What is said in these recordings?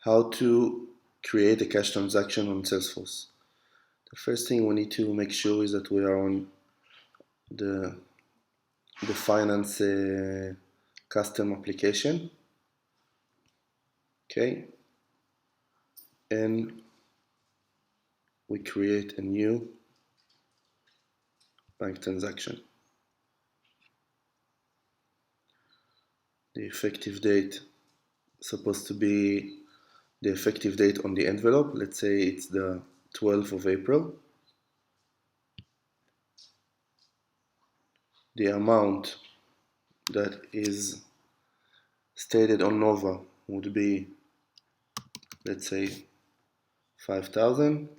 How to create a cash transaction on Salesforce. The first thing we need to make sure is that we are on the finance custom application. Okay, and we create a new bank transaction. The effective date is supposed to be the effective date on the envelope. Let's say it's the 12th of April. The amount that is stated on Nova would be, let's say, 5,000.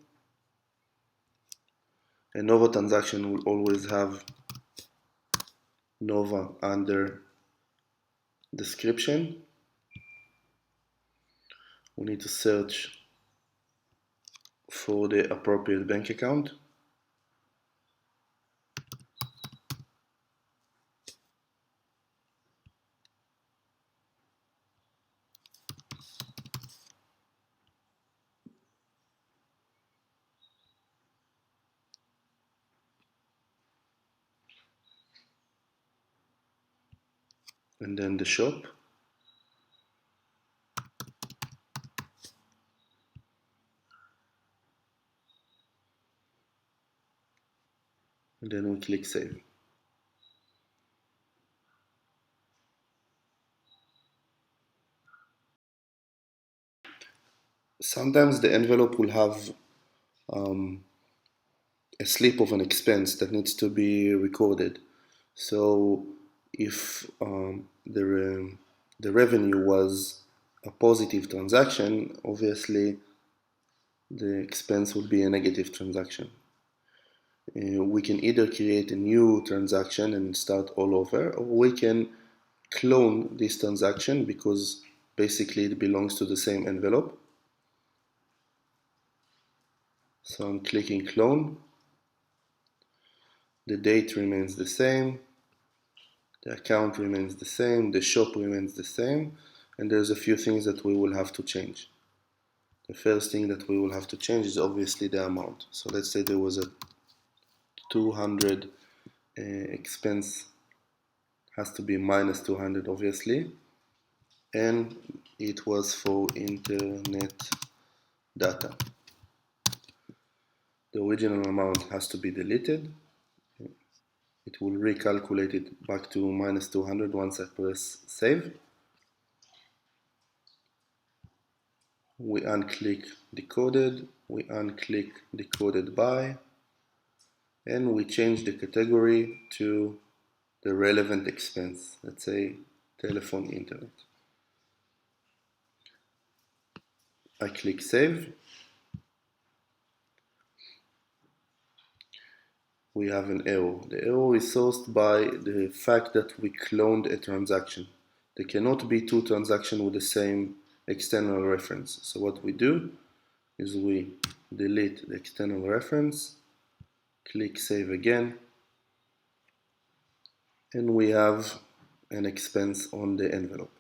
A Nova transaction will always have Nova under description. We need to search for the appropriate bank account. And then the shop. And then we click save. Sometimes the envelope will have a slip of an expense that needs to be recorded. So if the revenue was a positive transaction, obviously the expense would be a negative transaction. We can either create a new transaction and start all over, or we can clone this transaction because basically it belongs to the same envelope. So I'm clicking clone. The date remains the same, the account remains the same, the shop remains the same, and there's a few things that we will have to change. The first thing that we will have to change is obviously the amount. So let's say there was a 200 expense, has to be minus 200 obviously, and it was for internet data. The original amount has to be deleted. It will recalculate it back to minus 200 once I press save. We unclick decoded, we unclick decoded by, and we change the category to the relevant expense, let's say telephone internet. I click save. We have an error. The error is sourced by the fact that we cloned a transaction. There cannot be two transactions with the same external reference. So what we do is we delete the external reference, click save again, and we have an expense on the envelope.